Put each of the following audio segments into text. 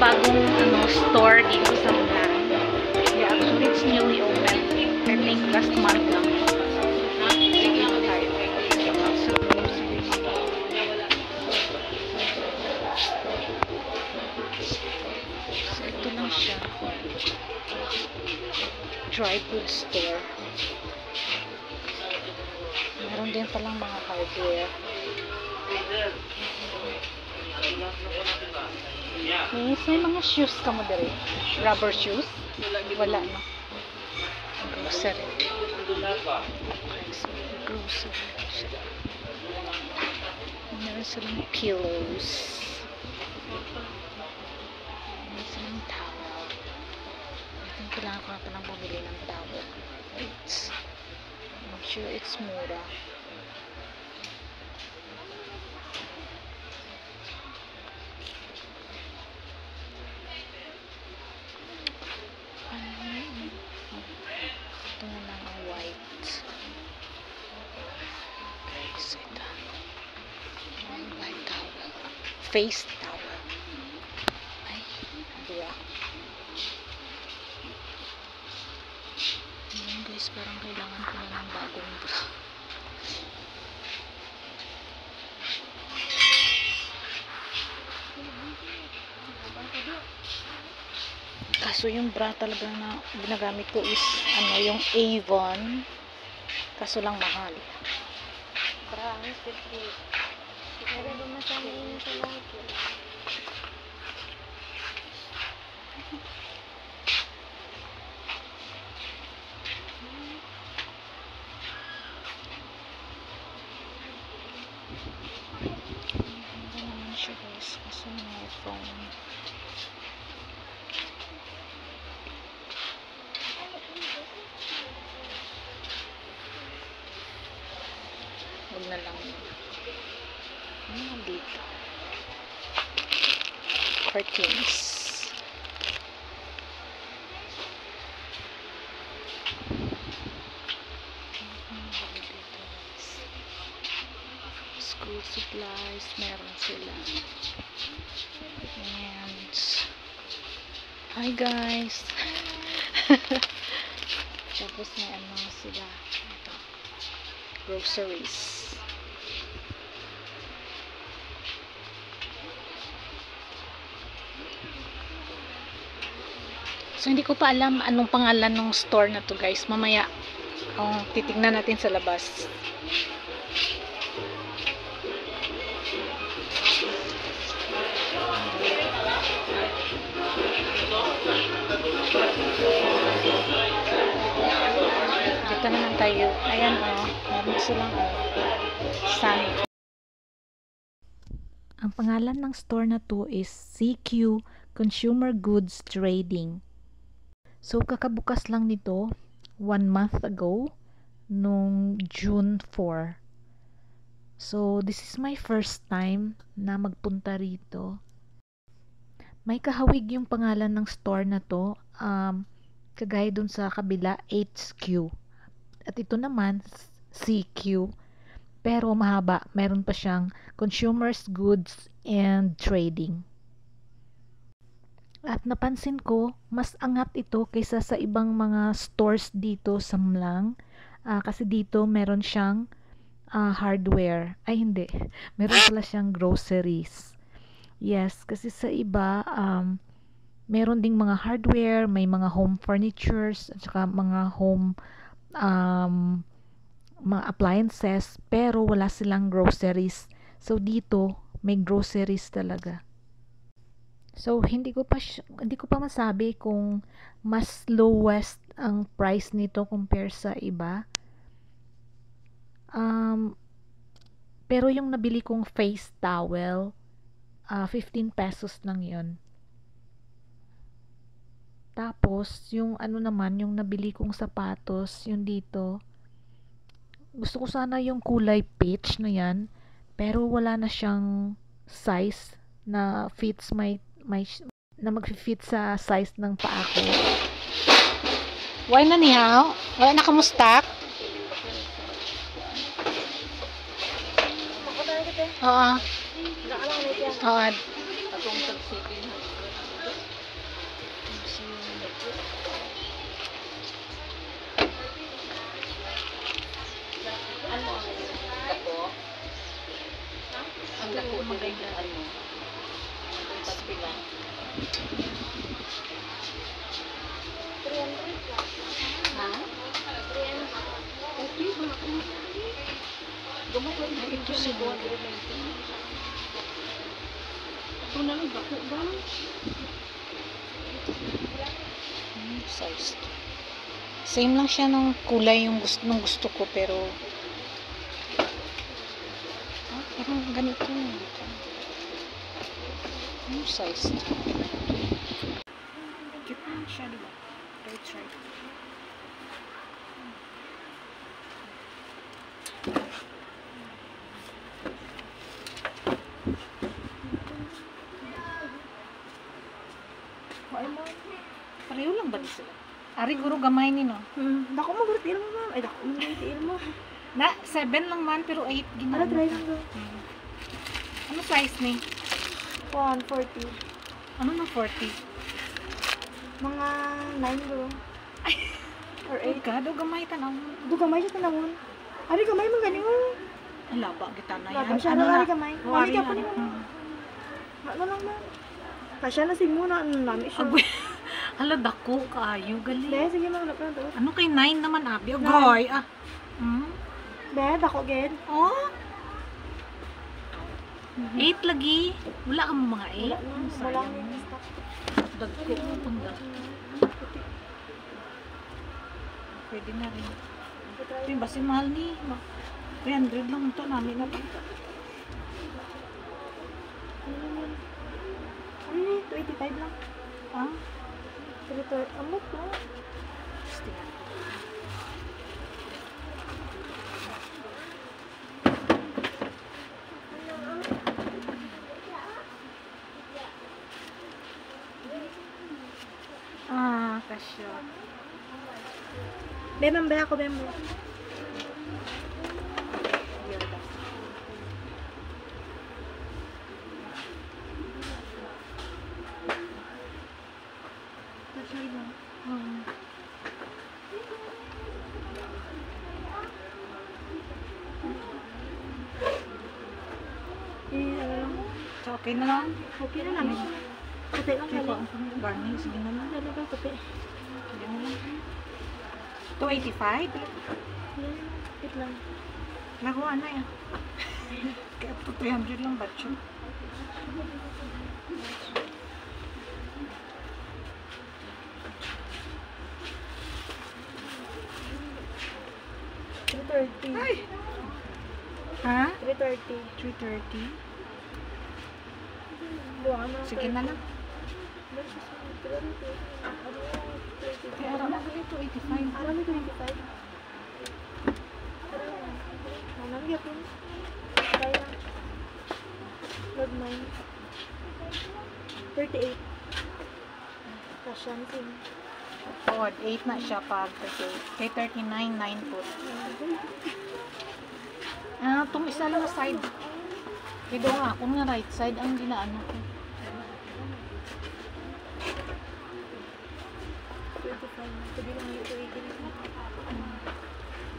bagong store dito sa Milan. Yeah, actually it's newly opened. I think last month lang. So ito lang siya. Dry goods store. Meron din palang mga hardware. May mga shoes ka mo dere. Rubber shoes? Wala, no? Grocery. Okay, so grocery. Meron silang pillows. Meron silang towel. I think kailangan ko na palang bumili ng towel. Wait. I'm sure it's mura. Ito na lang ang white. Okay, so ito. White towel. Face towel. Ay, bra. Ayan guys, parang kailangan ko na ng bagong bra. Kaso yung bra talaga na ginagamit ko is yung Avon. Kaso lang mahal. Bra, ang sipli. Pero dumasama yun sa lahat. Hindi naman siya guys. Kaso may phone. Huwag na lang yun. Ano dito? Curtains. School supplies. Meron sila. And hi guys. Tapos may sila. Ito. Groceries. So, hindi ko pa alam anong pangalan ng store na to guys. Mamaya, titignan natin sa labas. Dito naman tayo. Ayan meron silang sun. Ang pangalan ng store na to is CQ Consumer Goods Trading. So, kakabukas lang nito 1 month ago, nung June 4. So, this is my first time na magpunta rito. May kahawig yung pangalan ng store na to, kagaya dun sa kabila, HQ. At ito naman, CQ. Pero mahaba, meron pa siyang Consumers Goods and Trading. At napansin ko, mas angat ito kaysa sa ibang mga stores dito sa Mlang. Kasi dito meron siyang hardware. Ay hindi, meron pala siyang groceries. Yes, kasi sa iba, meron ding mga hardware, may mga home furnitures, at saka mga home mga appliances, pero wala silang groceries. So dito, may groceries talaga. So, hindi ko pa masabi kung mas lowest ang price nito compare sa iba. Pero yung nabili kong face towel, 15 pesos lang yun. Tapos, yung naman, yung nabili kong sapatos, yung dito, gusto ko sana yung kulay peach na yan, pero wala na siyang size na fits na mag-fit sa size ng paa ko. Why na niya? Wala na kamustak? Oo. Oo. Ano? Dako? Ang dako mo rin yung ano? Pagpila. 300 lang. Ha? 300. Okay ba ako? Gumawa na ito si Bon. Ito na lang, dako ba? Size. Same lang siya ng kulay yung gusto ko, pero parang ganito. Yung size. Cute naman siya, diba? Right side. Pareho lang ba sila? Ari guro gamay ni no? Dako mo gurti mo ma'am. Ay dako mo gurti mo. Na 7 lang man pero 8 Ano ginano. try lang go. Ano size ni? 140. Ano na 40? Mga 9 go. Or Ay 8. gado gamay tanaw. Do kamay siya tanawon. Ari kamay mo gani mo. Ay laba kita na Laba yan. siya na ari kamay. Oh, Mali ari ka pa na. ni mo. Ano lang na. Kasya na sigmo na nami siya. Agoy. Hala dako kaayo gali. Be, sige mo wala pa na to. Ano kay 9 naman abi? Agoy. Ah. Be, dako gid. Oh. 8 lagi. Wala ka mo mga 8. Wala na. Wala na stock. Dagko mo pang pwede na rin. Ito yung basi mahal ni. 300 lang ito namin na. Ano ni? 25 lang. Ah? Ito, amot na. Tingnan ko. Ah, kasya. Be, mambay ako, be mo. Ano lang. So, okay na lang. Okay na namin. Puti lang Okay kali. po. Garnish. Sige na lang. Ano ba puti? Sige na lang. 285? Wait lang. Nakuha na yan. Kaya po 300 lang ba siya? Ay! Ha? 330. 330? Buwan na. Sige na lang. Kaya araw na ito 285. Alam mo 25. Anong yapon? Kaya. Log 9. 38. Kasyan sin. Oh, 8 na siya pag 38. Kay 39, 9 po. Ah, itong isa lang na side. Kaya nga, ako nga right side ang ginaano ko. 25. Pwede lang ito 18.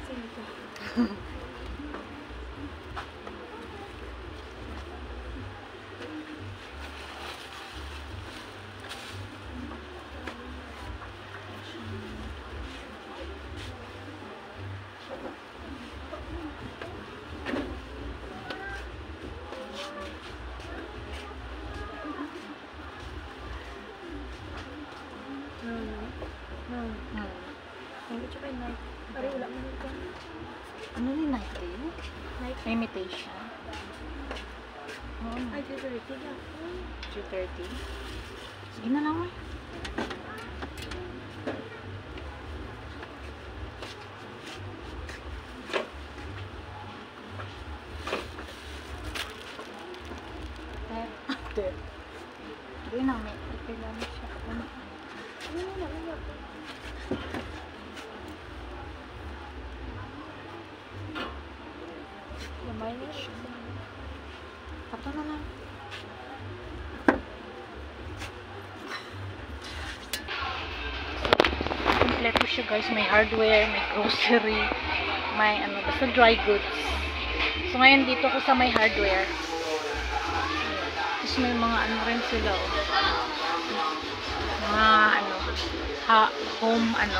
Sige ka. Hindi siya kay night. Pare wala mo nito. Ano ni night day? Night. Imitation. Oh, Ay, 330 lang. 230. Sige na lang, eh. Hindi na, may kailangan siya. Ano? Lamay na siya. Kato na lang. siya guys. May hardware, may grocery, may ano, basta dry goods. So ngayon dito ko sa may hardware. Tapos may mga ano rin sila, oh. Mga ano, home ano,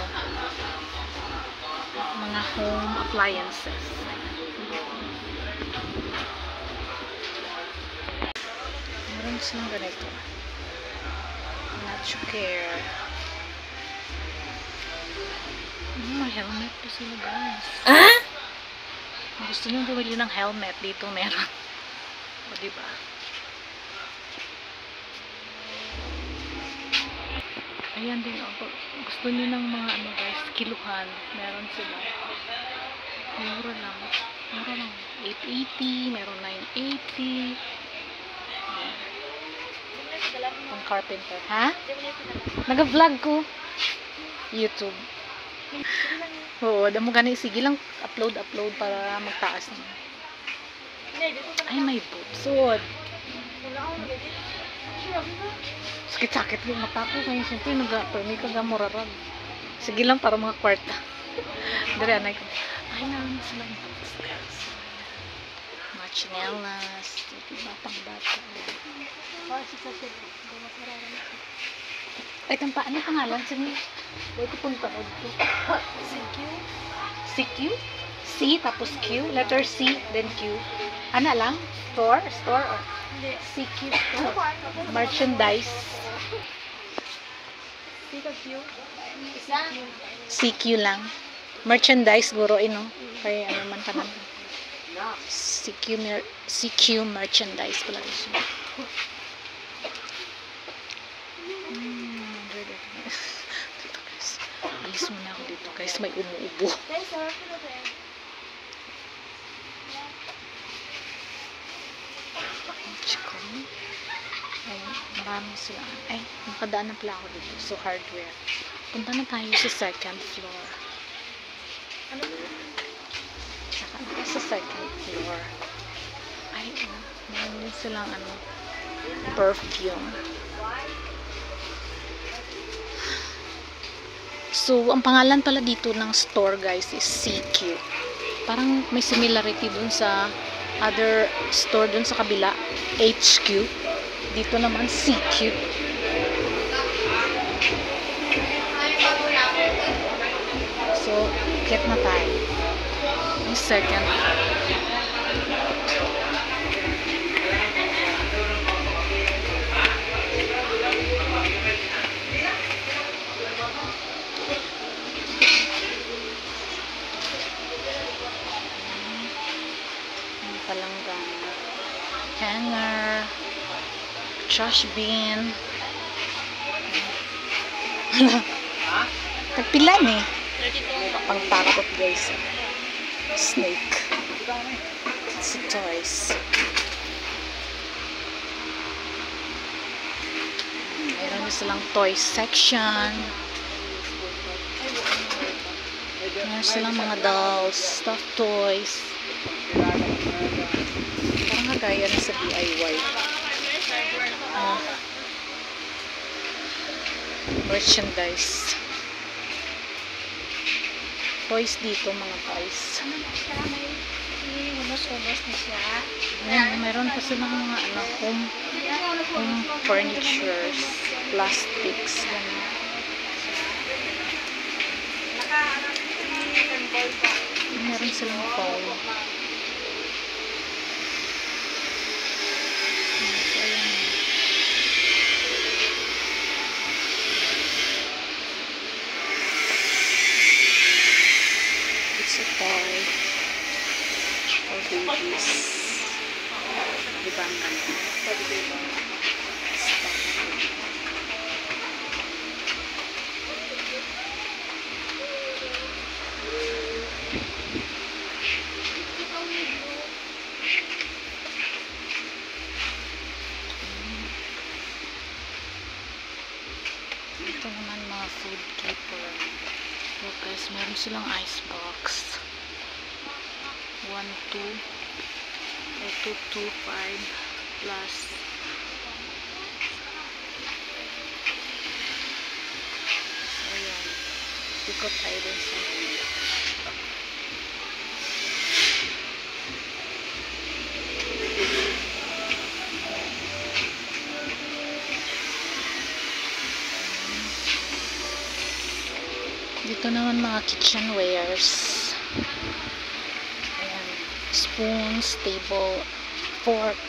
mga home appliances. Meron silang ganito. Natucare. May helmet pa sila guys. Ah? Kung gusto nyo bumili ng helmet, dito meron. O diba? Ayan din ako. Gusto nyo ng mga ano guys, kiluhan. Meron sila. Mura lang. Mura lang. 880, meron 980. Pang carpenter. Ha? Nag-vlog ko. YouTube. Oo, damo gani. Sige lang, upload para magtaas na. Ay, may butsod. Sakit-sakit yung mata ko. Kaya siyempre, nag-permi ka gamurarag. Sige lang, para mga kwarta. Dari, anay ko. Ay, naman silang boots, guys. Mga chinelas. Diba, pang bata. Ay, tampa, ano pangalan? Sige. Huwag ko punta ko dito. CQ? CQ? C, tapos Q. Letter C, then Q. Ano lang? Store? Store or? CQ. Merchandise. CQ lang. Merchandise, guro, no? Kaya ano man ka naman. CQ merchandise pala siya. Dito guys. Alis muna ako dito guys. May umuubo. Chicken. Ay, marami sila. Ay, nakadaan na pala ako dito. So, hardware. Punta na tayo sa second floor. Saka na sa second floor. Ay, meron silang ano, perfume. So, ang pangalan pala dito ng store guys is CQ. Parang may similarity dun sa other store dun sa kabila, HQ. Dito naman CQ. So, get na tayo. Yung second. Palanggang hanger, trash bin. Tagpilan eh. Pangtakot guys. Snake. It's toys. Mayroon na silang toy section. Mayroon silang mga dolls, stuffed toys. Parang kagaya na sa DIY. Merchandise. Toys dito, mga toys. Hunos-hunos na siya. Ayan, mayroon pa silang mga ano, home furnitures, plastics. Meron silang phone. It's a toy for babies. Diba ang ganda? Ito naman mga food keeper. So guys, meron silang ice box. 1, 2, 2, 5 plus. So, ayan. Ikot tayo dun sa dito naman mga kitchenwares. Ayan. Spoons, table, fork,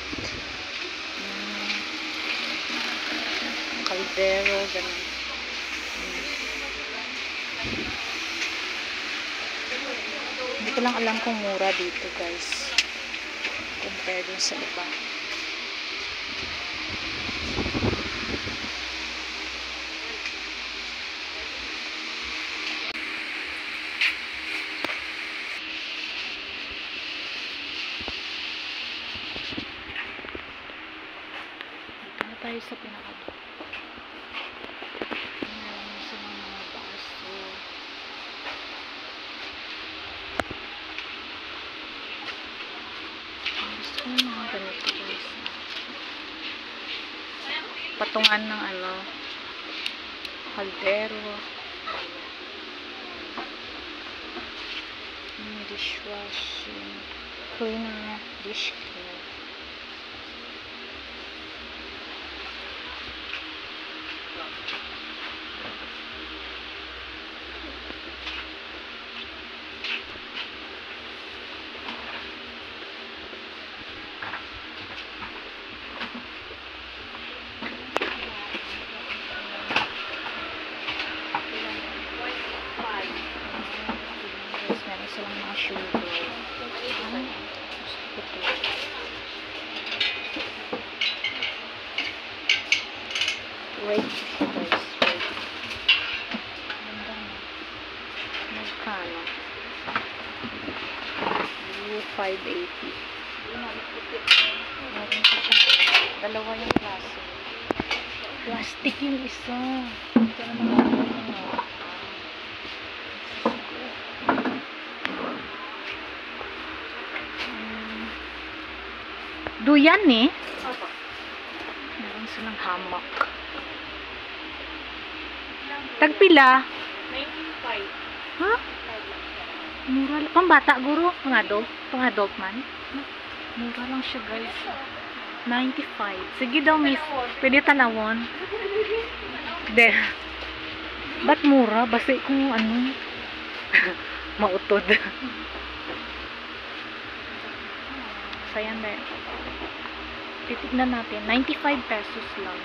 kaldero, ganun. Hindi ko lang alam kung mura dito guys compare dun sa iba. Tayo sa pinakado. Meron sa mga baso. Gusto ko yung mga ganito guys. Patungan ng ano, kaldero. Dishwashing cleaner, dish cleaner. Meron silang mga sugar. Gusto ko ito. Rate siya guys. Rate. Ganda na. Magkano? 580. Meron siya siya. Dalawa yung klase. Plastic yung isa. Ito naman ako yun. Duyan eh. Meron silang hammock. Tagpila? 95. Ha? Mura lang. Pambata guro. Pang-adult man. Mura lang siya guys. 95. Sige daw miss. Pwede tanawon. De. Ba't mura? Basi kung ano. Mautod. Sayan dahil. Titignan natin. 95 pesos lang.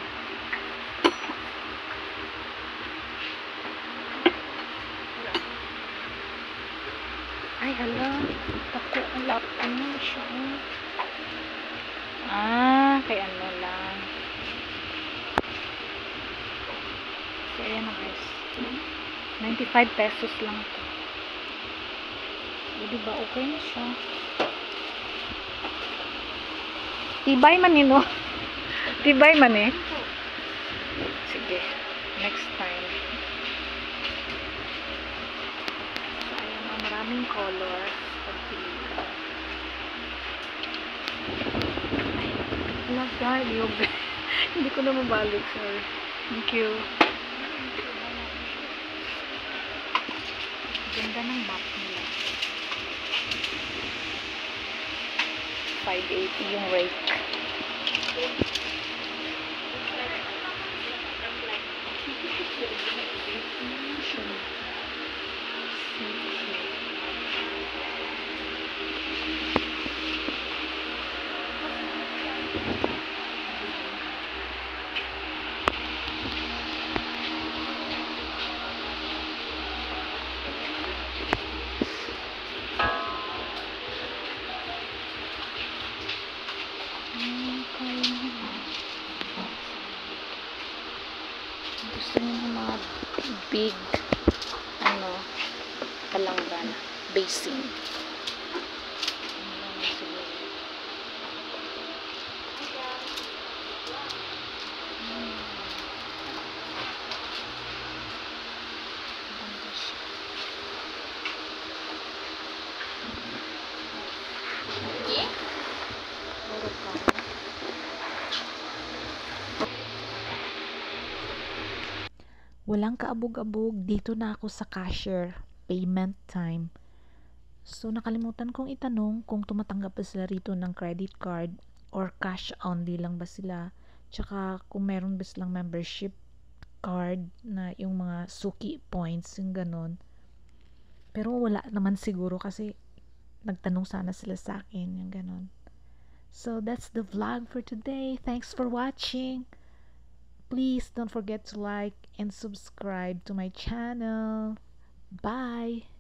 Ay, hala. Tako, alap. Ano siya? Kay ano lang. So, ayan na guys. 95 pesos lang ito. Diba, okay na siya. Tibay man no? Tibay man eh. Sige. Next time. So, ayan na. Maraming color. Pagpili ka. Wala tayo. Hindi ko na mabalik. Sorry. Thank you. Ganda ng map nila. 580 yung rate. Gusto niyo ng mga big palanggan, basin. walang kaabog-abog. Dito na ako sa cashier. Payment time. So, nakalimutan kong itanong kung tumatanggap ba sila rito ng credit card or cash only lang ba sila. Tsaka kung meron ba silang membership card na yung mga suki points, yung ganon. Pero wala naman siguro kasi nagtanong sana sila sa akin, yung ganon. So, that's the vlog for today. Thanks for watching. Please don't forget to like and subscribe to my channel. Bye!